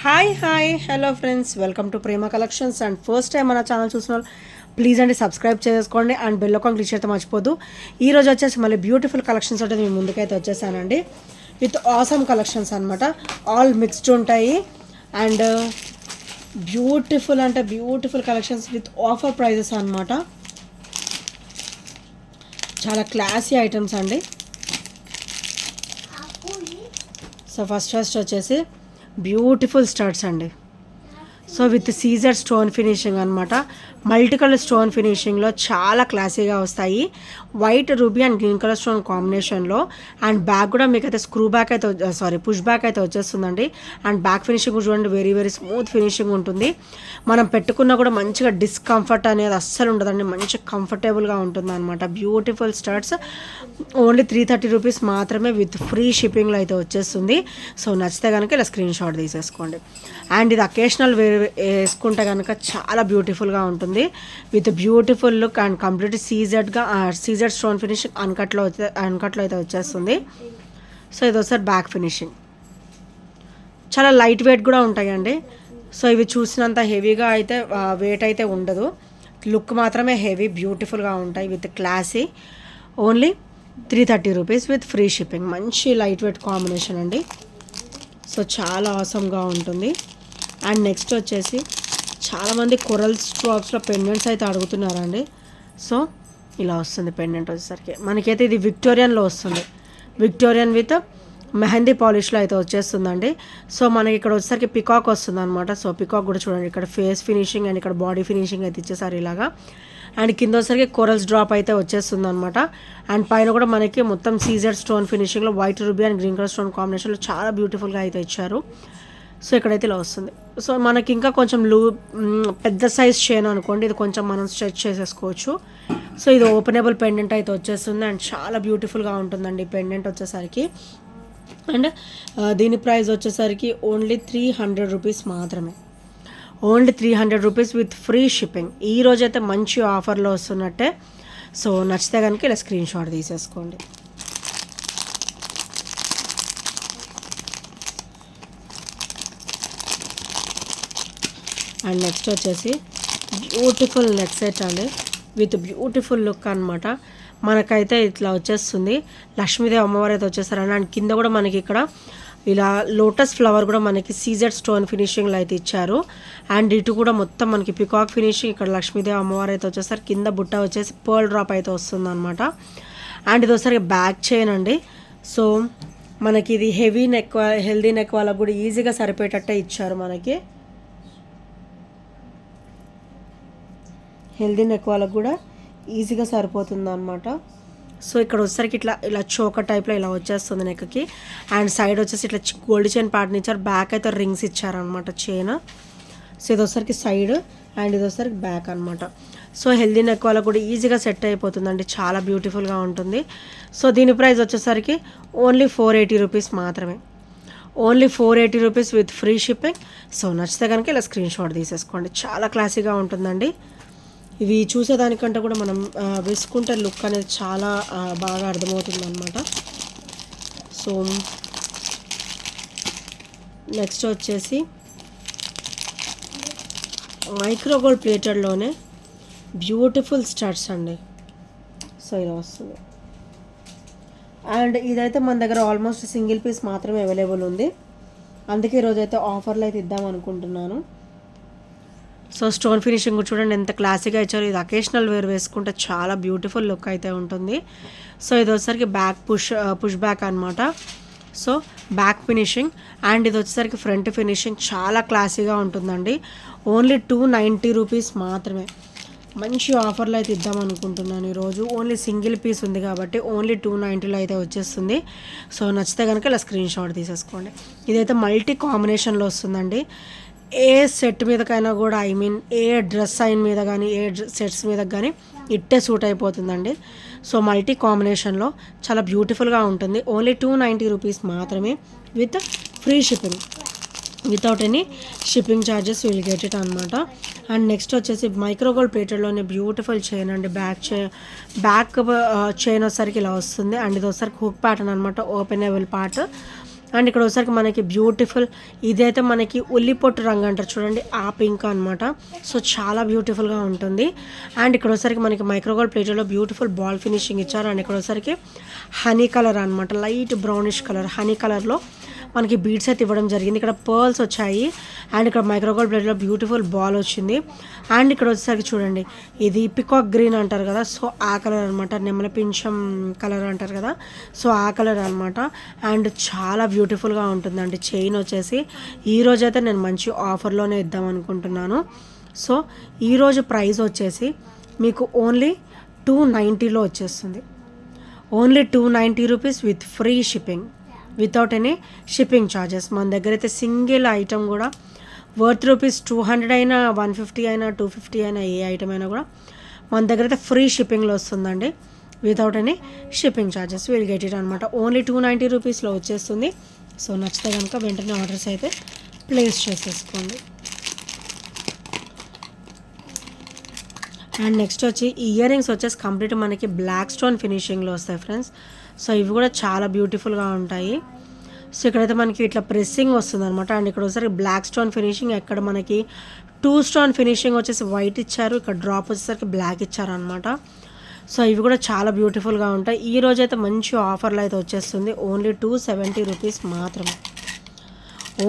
Hi hello friends, welcome to Prema collections. And first time మన channel చూసిన వాళ్ళు please అండి సబ్స్క్రైబ్ చేసుకోండి అండ్ బెల్ ఐకాన్ క్లిక్ చేస్తే మర్చిపోద్దు. ఈరోజు వచ్చేసి మళ్ళీ బ్యూటిఫుల్ కలెక్షన్స్ అంటే మీ ముందుకైతే వచ్చేసానండి విత్ ఆసమ్ కలెక్షన్స్ అనమాట. ఆల్ మిక్స్డ్ ఉంటాయి అండ్ బ్యూటిఫుల్ అంటే beautiful collections with offer prices అనమాట. చాలా క్లాసీ ఐటమ్స్ అండి. సో ఫస్ట్ వచ్చేసి బ్యూటిఫుల్ స్టడ్స్ అండి. So with Caesar stone finishing అనమాట. మల్టీ కలర్ స్టోన్ ఫినిషింగ్లో చాలా క్లాసీగా వస్తాయి. White ruby and green colour stone కాంబినేషన్లో. అండ్ బ్యాక్ కూడా మీకు అయితే స్క్రూ బ్యాక్ అయితే పుష్ బ్యాక్ అయితే వచ్చేస్తుందండి. అండ్ బ్యాక్ ఫినిషింగ్ చూడండి, వెరీ వెరీ స్మూత్ ఫినిషింగ్ ఉంటుంది. మనం పెట్టుకున్నా కూడా మంచిగా డిస్కంఫర్ట్ అనేది అస్సలు ఉండదండి, మంచి కంఫర్టబుల్గా ఉంటుంది అనమాట. బ్యూటిఫుల్ స్టడ్స్ ఓన్లీ 330 రూపీస్ మాత్రమే విత్ ఫ్రీ షిప్పింగ్లో అయితే వచ్చేస్తుంది. సో నచ్చితే కనుక ఇలా స్క్రీన్ షాట్ తీసేసుకోండి. అండ్ ఇది అకేషనల్ వేసుకుంటే కనుక చాలా బ్యూటిఫుల్గా ఉంటుంది with beautiful look and complete CZ stone finishing అన్కట్లో అయితే వచ్చేస్తుంది. సో ఇది ఒకసారి బ్యాక్ ఫినిషింగ్ చాలా లైట్ వెయిట్ కూడా ఉంటాయండి. సో ఇవి చూసినంత హెవీగా అయితే వెయిట్ అయితే ఉండదు, లుక్ మాత్రమే హెవీ బ్యూటిఫుల్గా ఉంటాయి with classy. Only 330 rupees with free shipping. మంచి లైట్ వెయిట్ కాంబినేషన్ అండి. సో చాలా ఆసమ్గా ఉంటుంది. అండ్ నెక్స్ట్ వచ్చేసి చాలామంది కొరల్స్ డ్రాప్స్లో పెండెంట్స్ అయితే అడుగుతున్నారండి. సో ఇలా వస్తుంది పెండెంట్ వచ్చేసరికి. మనకైతే ఇది విక్టోరియన్లో వస్తుంది, విక్టోరియన్ విత్ మెహందీ పాలిష్లో అయితే వచ్చేస్తుందండి. సో మనకి ఇక్కడ వచ్చేసరికి పికాక్ వస్తుంది అనమాట. సో పికాక్ కూడా చూడండి, ఇక్కడ ఫేస్ ఫినిషింగ్ అండ్ ఇక్కడ బాడీ ఫినిషింగ్ అయితే ఇచ్చేసారు ఇలాగా. అండ్ కింద వచ్చేసరికి కొరల్స్ డ్రాప్ అయితే వచ్చేస్తుంది అనమాట. అండ్ పైన కూడా మనకి మొత్తం సీజెడ్ స్టోన్ ఫినిషింగ్లో white ruby and green colour stone కాంబినేషన్లో చాలా బ్యూటిఫుల్గా అయితే ఇచ్చారు. సో ఇక్కడైతే ఇలా వస్తుంది. సో మనకి ఇంకా కొంచెం పెద్ద సైజ్ చైన్ అనుకోండి, ఇది కొంచెం మనం స్ట్రెచ్ చేసేసుకోవచ్చు. సో ఇది ఓపెనబుల్ పెండెంట్ అయితే వచ్చేస్తుంది అండ్ చాలా బ్యూటిఫుల్గా ఉంటుందండి పెండెంట్ వచ్చేసరికి. అండ్ దీని ప్రైస్ వచ్చేసరికి ఓన్లీ 300 రూపీస్ మాత్రమే. Only 300 rupees with free shipping. ఈరోజైతే మంచి ఆఫర్లో వస్తున్నట్టే. సో నచ్చితే కనుక ఇలా స్క్రీన్ షాట్ తీసేసుకోండి. అండ్ నెక్స్ట్ వచ్చేసి బ్యూటిఫుల్ నెక్ సెట్ అండి విత్ బ్యూటిఫుల్ లుక్ అనమాట. మనకైతే ఇట్లా వచ్చేస్తుంది, లక్ష్మీదేవి అమ్మవారు అయితే వచ్చేస్తారండి. అండ్ కింద కూడా మనకి ఇక్కడ ఇలా లోటస్ ఫ్లవర్ కూడా మనకి సీజెడ్ స్టోన్ ఫినిషింగ్లో అయితే ఇచ్చారు. అండ్ ఇటు కూడా మొత్తం మనకి పికాక్ ఫినిషింగ్, ఇక్కడ లక్ష్మీదేవి అమ్మవారు అయితే వచ్చేస్తారు. కింద బుట్ట వచ్చేసి పర్ల్ డ్రాప్ అయితే వస్తుంది అనమాట. అండ్ ఇది ఒకసారి బ్యాక్ చైన్ అండి. సో మనకి ఇది హెల్దీ నెక్ వాళ్ళకు కూడా ఈజీగా సరిపోయేటట్టే ఇచ్చారు. మనకి హెల్దీ నెక్ వాళ్ళకు కూడా ఈజీగా సరిపోతుంది అనమాట. సో ఇక్కడ వచ్చేసరికి ఇలా చోకర్ టైప్లో ఇలా వచ్చేస్తుంది నెక్కి. అండ్ సైడ్ వచ్చేసి ఇట్లా గోల్డ్ చైన్ ప్యాటర్న్ ఇచ్చారు, బ్యాక్ అయితే రింగ్స్ ఇచ్చారనమాట చైన్. సో ఇది వచ్చేసరికి సైడ్ అండ్ ఇది వచ్చేసరికి బ్యాక్ అనమాట. సో హెల్దీ నెక్ వాళ్ళకు కూడా ఈజీగా సెట్ అయిపోతుందండి, చాలా బ్యూటిఫుల్గా ఉంటుంది. సో దీని ప్రైస్ వచ్చేసరికి ఓన్లీ 480 రూపీస్ మాత్రమే. Only 480 rupees with free shipping. So నచ్చితే కనుక ఇలా స్క్రీన్ షాట్ తీసేసుకోండి. చాలా క్లాసీగా ఉంటుందండి. ఇవి చూసేదానికంటే కూడా మనం వేసుకుంటే లుక్ అనేది చాలా బాగా అర్థమవుతుంది అనమాట. సో నెక్స్ట్ వచ్చేసి మైక్రోగోల్డ్ ప్లేటెడ్లోనే బ్యూటిఫుల్ స్టడ్స్ అండి. సో ఇలా వస్తుంది. అండ్ ఇదైతే మన దగ్గర ఆల్మోస్ట్ సింగిల్ పీస్ మాత్రమే అవైలబుల్ ఉంది, అందుకే ఈరోజైతే ఆఫర్లో అయితే ఇద్దాం అనుకుంటున్నాను. సో స్టోన్ ఫినిషింగ్ చూడండి ఎంత క్లాసీగా ఇచ్చారు. ఇది అకేషనల్ వేర్ వేసుకుంటే చాలా బ్యూటిఫుల్ లుక్ అయితే ఉంటుంది. సో ఇది వచ్చేసరికి బ్యాక్ పుష్ బ్యాక్ అనమాట. సో బ్యాక్ ఫినిషింగ్ అండ్ ఇది వచ్చేసరికి ఫ్రంట్ ఫినిషింగ్ చాలా క్లాసీగా ఉంటుందండి. ఓన్లీ 290 రూపీస్ మాత్రమే. మంచి ఆఫర్లో అయితే ఇద్దాం అనుకుంటున్నాను ఈరోజు. ఓన్లీ సింగిల్ పీస్ ఉంది కాబట్టి ఓన్లీ 290లో అయితే వచ్చేస్తుంది. సో నచ్చితే కనుక ఇలా స్క్రీన్ షాట్ తీసేసుకోండి. ఇదైతే మల్టీ కాంబినేషన్లో వస్తుందండి. ఏ సెట్ మీదకైనా కూడా ఏ డ్రెస్ సైన్ మీద కానీ ఏ సెట్స్ మీద కానీ ఇట్టే సూట్ అయిపోతుందండి. సో మల్టీ కాంబినేషన్లో చాలా బ్యూటిఫుల్గా ఉంటుంది. ఓన్లీ 290 రూపీస్ మాత్రమే with free shipping. Without any shipping charges will get it అనమాట. అండ్ నెక్స్ట్ వచ్చేసి మైక్రోగోల్డ్ ప్లేటెడ్లోనే బ్యూటిఫుల్ చైన్ అండి. బ్యాక్ చైన్ వచ్చేసరికి ఇలా వస్తుంది. అండ్ ఇది వచ్చేసరికి హుక్ ప్యాటర్న్ అనమాట, ఓపెనబుల్ పార్ట్. అండ్ ఇక్కడ వచ్చేసరికి మనకి బ్యూటిఫుల్, ఇదైతే మనకి ఉల్లిపొట్టు రంగు అంటారు చూడండి, ఆ పింక్ అనమాట. సో చాలా బ్యూటిఫుల్గా ఉంటుంది. అండ్ ఇక్కడ వచ్చేసరికి మనకి మైక్రోగోల్డ్ ప్లేట్లో బ్యూటిఫుల్ బాల్ ఫినిషింగ్ ఇచ్చారు. అండ్ ఇక్కడ వచ్చేసరికి హనీ కలర్ అనమాట, లైట్ బ్రౌనిష్ కలర్ హనీ కలర్లో మనకి బీడ్స్ అయితే ఇవ్వడం జరిగింది. ఇక్కడ పర్ల్స్ వచ్చాయి. అండ్ ఇక్కడ మైక్రోగోల్డ్ ప్లేట్లో బ్యూటిఫుల్ బాల్ వచ్చింది. అండ్ ఇక్కడ వచ్చేసరికి చూడండి, ఇది పికాక్ గ్రీన్ అంటారు కదా, సో ఆ కలర్ అనమాట, నెమల పింఛం కలర్ అంటారు కదా, సో ఆ కలర్ అనమాట. అండ్ చాలా బ్యూటిఫుల్గా ఉంటుందండి. చైన్ వచ్చేసి ఈరోజైతే నేను మంచి ఆఫర్లోనే ఇద్దాం అనుకుంటున్నాను. సో ఈరోజు ప్రైస్ వచ్చేసి మీకు ఓన్లీ 290లో వచ్చేస్తుంది. Only 290 rupees with free shipping, without any shipping charges. మన దగ్గర అయితే సింగిల్ ఐటమ్ కూడా వర్త్ రూపీస్ 200 అయినా 150 అయినా 250 అయినా ఏ ఐటమ్ అయినా కూడా మన దగ్గర అయితే ఫ్రీ షిప్పింగ్లో వస్తుందండి, without any shipping charges. Will get it అనమాట. ఓన్లీ 290 రూపీస్లో వచ్చేస్తుంది. సో నచ్చితే కనుక వెంటనే ఆర్డర్స్ అయితే ప్లేస్ చేసేసుకోండి. అండ్ నెక్స్ట్ వచ్చి ఇయర్ రింగ్స్ వచ్చేసి కంప్లీట్ మనకి బ్లాక్ స్టోన్ ఫినిషింగ్లో వస్తాయి ఫ్రెండ్స్. సో ఇవి కూడా చాలా బ్యూటిఫుల్గా ఉంటాయి. సో ఇక్కడైతే మనకి ఇట్లా ప్రెస్సింగ్ వస్తుంది అనమాట. అండ్ ఇక్కడ వచ్చేసరికి బ్లాక్ స్టోన్ ఫినిషింగ్, ఎక్కడ మనకి 2 స్టోన్ ఫినిషింగ్ వచ్చేసి వైట్ ఇచ్చారు, ఇక్కడ డ్రాప్ వచ్చేసరికి బ్లాక్ ఇచ్చారనమాట. సో ఇవి కూడా చాలా బ్యూటిఫుల్గా ఉంటాయి. ఈ రోజు అయితే మంచి ఆఫర్లో అయితే వచ్చేస్తుంది. ఓన్లీ 270 రూపీస్ మాత్రమే.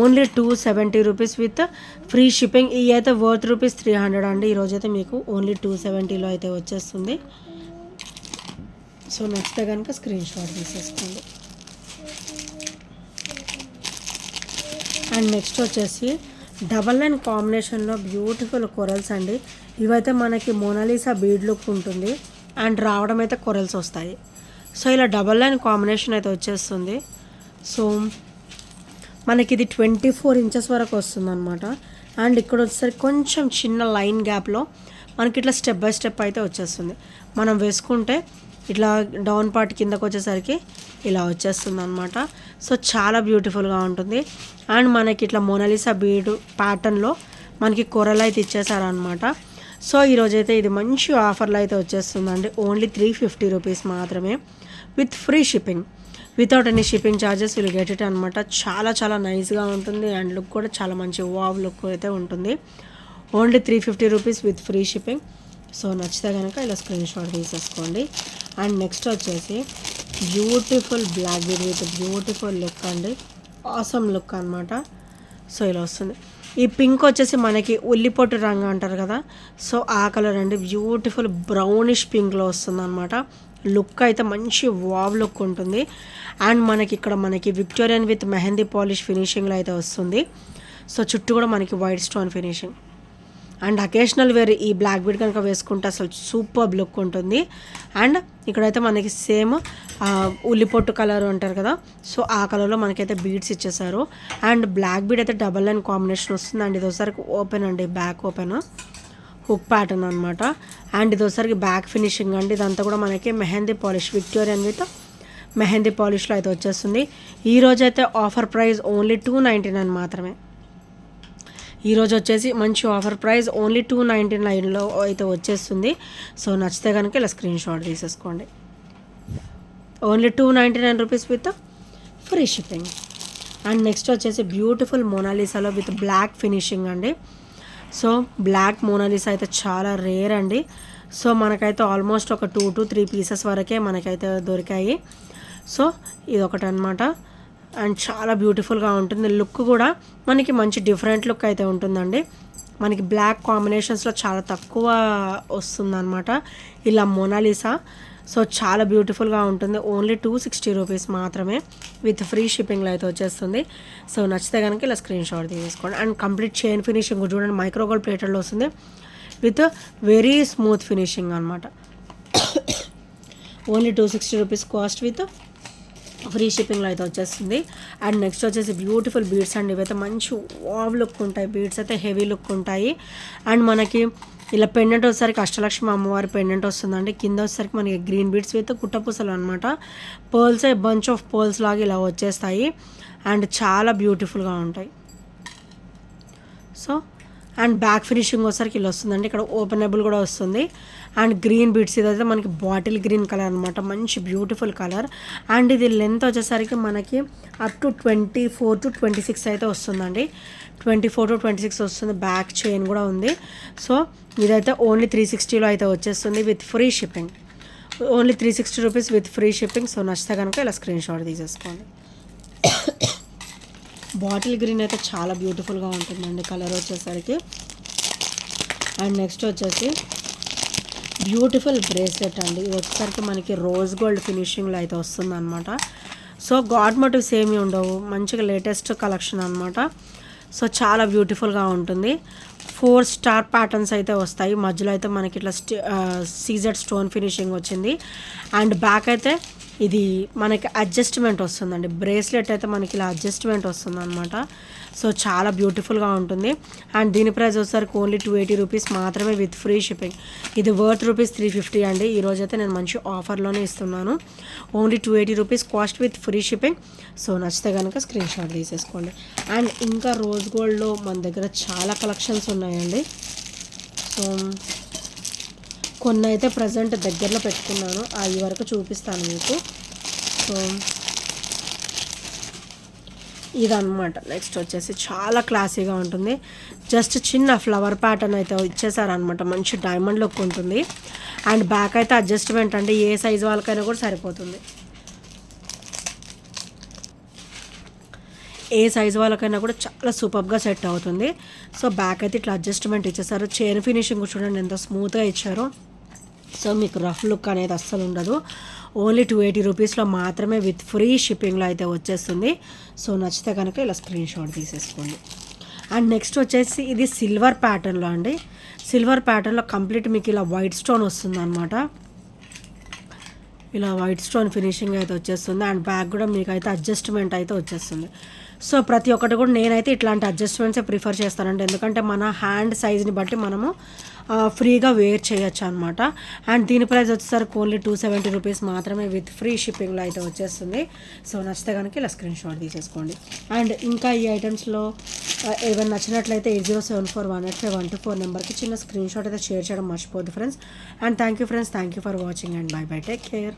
Only 270 rupees with free shipping. ఇవి అయితే వర్త్ రూపీస్ 300 అండి. ఈరోజైతే మీకు ఓన్లీ 270లో అయితే వచ్చేస్తుంది. సో నచ్చితే కనుక స్క్రీన్ షాట్ తీసేసుకోండి. అండ్ నెక్స్ట్ వచ్చేసి డబల్ లైన్ కాంబినేషన్లో బ్యూటిఫుల్ కొరల్స్ అండి. ఇవైతే మనకి మోనాలిసా బీడ్ లుక్ ఉంటుంది. అండ్ రావడం అయితే కొరల్స్ వస్తాయి. సో ఇలా డబల్ లైన్ కాంబినేషన్ అయితే వచ్చేస్తుంది. సో మనకి ఇది 24 ఇంచెస్ వరకు వస్తుంది అనమాట. అండ్ ఇక్కడ వచ్చేసరికి కొంచెం చిన్న లైన్ గ్యాప్లో మనకి ఇట్లా స్టెప్ బై స్టెప్ అయితే వచ్చేస్తుంది. మనం వేసుకుంటే ఇట్లా డౌన్ పార్ట్ కిందకు వచ్చేసరికి ఇలా వచ్చేస్తుంది అనమాట. సో చాలా బ్యూటిఫుల్గా ఉంటుంది. అండ్ మనకి ఇట్లా మోనాలిసా బీడ్ ప్యాటర్న్లో మనకి కొరలు అయితే ఇచ్చేసారనమాట. సో ఈరోజైతే ఇది మంచి ఆఫర్లో అయితే వచ్చేస్తుందండి. ఓన్లీ 350 రూపీస్ మాత్రమే with free shipping, without any shipping charges. Will get it అనమాట. చాలా చాలా నైస్గా ఉంటుంది. అండ్ లుక్ కూడా చాలా మంచి వావ్ లుక్ అయితే ఉంటుంది. Only 350 rupees with free shipping. So నచ్చితే కనుక ఇలా స్క్రీన్ షాట్ తీసేసుకోండి. అండ్ నెక్స్ట్ వచ్చేసి beautiful black bead with beautiful look అండి, ఆసమ్ లుక్ అనమాట. సో ఇలా వస్తుంది. ఈ పింక్ వచ్చేసి మనకి ఉల్లిపొట్టు రంగు అంటారు కదా, సో ఆ కలర్ అండి. బ్యూటిఫుల్ బ్రౌనిష్ పింక్లో వస్తుంది అనమాట. లుక్ అయితే మంచి వావ్ లుక్ ఉంటుంది. అండ్ మనకి ఇక్కడ మనకి విక్టోరియన్ విత్ మెహందీ పాలిష్ ఫినిషింగ్లో అయితే వస్తుంది. సో చుట్టూ కూడా మనకి white stone finishing. And occasional wear ఈ బ్లాక్ బీడ్ కనుక వేసుకుంటే అసలు సూపర్ లుక్ ఉంటుంది. అండ్ ఇక్కడైతే మనకి సేమ్ ఉల్లిపొట్టు కలర్ అంటారు కదా, సో ఆ కలర్లో మనకైతే బీడ్స్ ఇచ్చేసారు. అండ్ బ్లాక్ బీడ్ అయితే డబల్ లైన్ కాంబినేషన్ వస్తుంది. అండ్ ఇది ఒకసారి ఓపెన్ అండి, బ్యాక్ ఓపెన్ హుక్ ప్యాటర్న్ అనమాట. అండ్ ఇది ఒకసారికి బ్యాక్ ఫినిషింగ్ అండి. ఇదంతా కూడా మనకి mehndi polish, Victorian with mehndi పాలిష్లో అయితే వచ్చేస్తుంది. ఈరోజు అయితే ఆఫర్ ప్రైస్ ఓన్లీ 299 మాత్రమే. ఈరోజు వచ్చేసి మంచి ఆఫర్ ప్రైస్ ఓన్లీ 299లో అయితే వచ్చేస్తుంది. సో నచ్చితే కనుక ఇలా స్క్రీన్ షాట్ తీసేసుకోండి. Only 299 rupees with free shipping. And next వచ్చేసి బ్యూటిఫుల్ మోనాలిసాలో విత్ బ్లాక్ ఫినిషింగ్ అండి. సో బ్లాక్ మోనాలిసా అయితే చాలా రేర్ అండి. సో మనకైతే ఆల్మోస్ట్ ఒక 2 to 3 పీసెస్ వరకే మనకైతే దొరికాయి. సో ఇది ఒకటి అనమాట. అండ్ చాలా బ్యూటిఫుల్గా ఉంటుంది. లుక్ కూడా మనకి మంచి డిఫరెంట్ లుక్ అయితే ఉంటుందండి. మనకి బ్లాక్ కాంబినేషన్స్లో చాలా తక్కువ వస్తుందన్నమాట ఇలా మోనాలిసా. సో చాలా బ్యూటిఫుల్గా ఉంటుంది. ఓన్లీ 260 రూపీస్ మాత్రమే విత్ ఫ్రీ షిప్పింగ్లో అయితే వచ్చేస్తుంది. సో నచ్చితే కనుక ఇలా స్క్రీన్ షాట్ తీసుకోండి. అండ్ కంప్లీట్ చైన్ ఫినిషింగ్ చూడండి, మైక్రోగోల్డ్ ప్లేటర్లో వస్తుంది విత్ వెరీ స్మూత్ ఫినిషింగ్ అనమాట. Only 260 rupees cost with free షిప్పింగ్లో అయితే వచ్చేస్తుంది. అండ్ నెక్స్ట్ వచ్చేసి బ్యూటిఫుల్ బీడ్స్ అండి. ఇవైతే మంచి వావ్ లుక్ ఉంటాయి. బీడ్స్ అయితే హెవీ లుక్ ఉంటాయి. అండ్ మనకి ఇలా పెండెంట్ వచ్చేసరికి అష్టలక్ష్మి అమ్మవారి పెండెంట్ వస్తుందండి. కింద వచ్చేసరికి మనకి గ్రీన్ బీడ్స్ విత్ కుట్టపూసలు అనమాట. పర్ల్స్ బంచ్ ఆఫ్ పర్ల్స్ లాగా ఇలా వచ్చేస్తాయి. అండ్ చాలా బ్యూటిఫుల్గా ఉంటాయి. సో అండ్ బ్యాక్ ఫినిషింగ్ వచ్చేసరికి ఇలా వస్తుందండి. ఇక్కడ ఓపెనబుల్ కూడా వస్తుంది. అండ్ గ్రీన్ బీడ్స్ ఇదైతే మనకి బాటిల్ గ్రీన్ కలర్ అనమాట, మంచి బ్యూటిఫుల్ కలర్. అండ్ ఇది లెంత్ వచ్చేసరికి మనకి అప్ టు 24 to 26 అయితే వస్తుందండి. 24 to 26 వస్తుంది. బ్యాక్ చైన్ కూడా ఉంది. సో ఇదైతే ఓన్లీ 360లో అయితే వచ్చేస్తుంది with free shipping. Only 360 rupees with free shipping. So నచ్చితే కనుక ఇలా స్క్రీన్ షాట్ తీసేసుకోండి. బాటిల్ గ్రీన్ అయితే చాలా బ్యూటిఫుల్గా ఉంటుందండి కలర్ వచ్చేసరికి. అండ్ నెక్స్ట్ వచ్చేసి బ్యూటిఫుల్ బ్రేస్లెట్ అండి. ఇది వచ్చేసరికి మనకి రోజ్ గోల్డ్ ఫినిషింగ్లో అయితే వస్తుంది అనమాట. సో గాడ్ మోటివ్స్ ఏమీ ఉండవు, మంచిగా లేటెస్ట్ కలెక్షన్ అనమాట. సో చాలా బ్యూటిఫుల్గా ఉంటుంది. 4 స్టార్ ప్యాటర్న్స్ అయితే వస్తాయి. మధ్యలో అయితే మనకి ఇట్లా సీజెడ్ స్టోన్ ఫినిషింగ్ వచ్చింది. అండ్ బ్యాక్ అయితే ఇది మనకి అడ్జస్ట్మెంట్ వస్తుందండి. బ్రేస్లెట్ అయితే మనకి ఇలా అడ్జస్ట్మెంట్ వస్తుంది అనమాట. సో చాలా బ్యూటిఫుల్గా ఉంటుంది. అండ్ దీని ప్రైస్ వచ్చేసరికి ఓన్లీ 280 రూపీస్ మాత్రమే విత్ ఫ్రీ షిప్పింగ్. ఇది వర్త్ రూపీస్ 350 అండి. ఈరోజు అయితే నేను మంచి ఆఫర్లోనే ఇస్తున్నాను. Only 280 rupees cost with free shipping. So నచ్చితే కనుక స్క్రీన్ షాట్ తీసేసుకోండి. అండ్ ఇంకా రోజ్ గోల్డ్లో మన దగ్గర చాలా కలెక్షన్స్ ఉన్నాయండి. సో కొన్ని అయితే ప్రజెంట్ దగ్గరలో పెట్టుకున్నాను, అవి వరకు చూపిస్తాను మీకు. సో ఇదన్నమాట. నెక్స్ట్ వచ్చేసి చాలా క్లాసీగా ఉంటుంది. జస్ట్ చిన్న ఫ్లవర్ ప్యాటర్న్ అయితే ఇచ్చేసారనమాట, మంచి డైమండ్ లుక్ ఉంటుంది. అండ్ బ్యాక్ అయితే అడ్జస్ట్మెంట్ అంటే ఏ సైజ్ వాళ్ళకైనా కూడా సరిపోతుంది. ఏ సైజ్ వాళ్ళకైనా కూడా చాలా సూపర్గా సెట్ అవుతుంది. సో బ్యాక్ అయితే ఇట్లా అడ్జస్ట్మెంట్ ఇచ్చేసారు. చైన్ ఫినిషింగ్ చూడండి ఎంత స్మూత్గా ఇచ్చారో. సో మీకు రఫ్ లుక్ అనేది అస్సలు ఉండదు. ఓన్లీ 280 రూపీస్లో మాత్రమే విత్ ఫ్రీ షిప్పింగ్లో అయితే వచ్చేస్తుంది. సో నచ్చితే కనుక ఇలా స్క్రీన్ షాట్ తీసేసుకోండి. అండ్ నెక్స్ట్ వచ్చేసి ఇది సిల్వర్ ప్యాటర్న్లో అండి. సిల్వర్ ప్యాటర్న్లో కంప్లీట్ మీకు ఇలా వైట్ స్టోన్ వస్తుంది అనమాట. ఇలా వైట్ స్టోన్ ఫినిషింగ్ అయితే వచ్చేస్తుంది. అండ్ బ్యాక్ కూడా మీకు అయితే అడ్జస్ట్మెంట్ అయితే వచ్చేస్తుంది. సో ప్రతి ఒక్కటి కూడా నేనైతే ఇట్లాంటి అడ్జస్ట్మెంట్సే ప్రిఫర్ చేస్తానండి. ఎందుకంటే మన హ్యాండ్ సైజ్ని బట్టి మనము ఫ్రీగా వేర్ చేయొచ్చు అనమాట. అండ్ దీని ప్రైస్ వచ్చేసరికి ఓన్లీ 270 రూపీస్ మాత్రమే విత్ ఫ్రీ షిప్పింగ్లో అయితే వచ్చేస్తుంది. సో నచ్చితే కనుక ఇలా స్క్రీన్ షాట్ తీసేసుకోండి. అండ్ ఇంకా ఈ ఐటమ్స్లో ఏమైనా నచ్చినట్లయితే 8074185124 నెంబర్కి చిన్న స్క్రీన్ షాట్ అయితే షేర్ చేయడం మర్చిపోద్దు friends. And thank you friends, thank you for watching and bye bye, take care.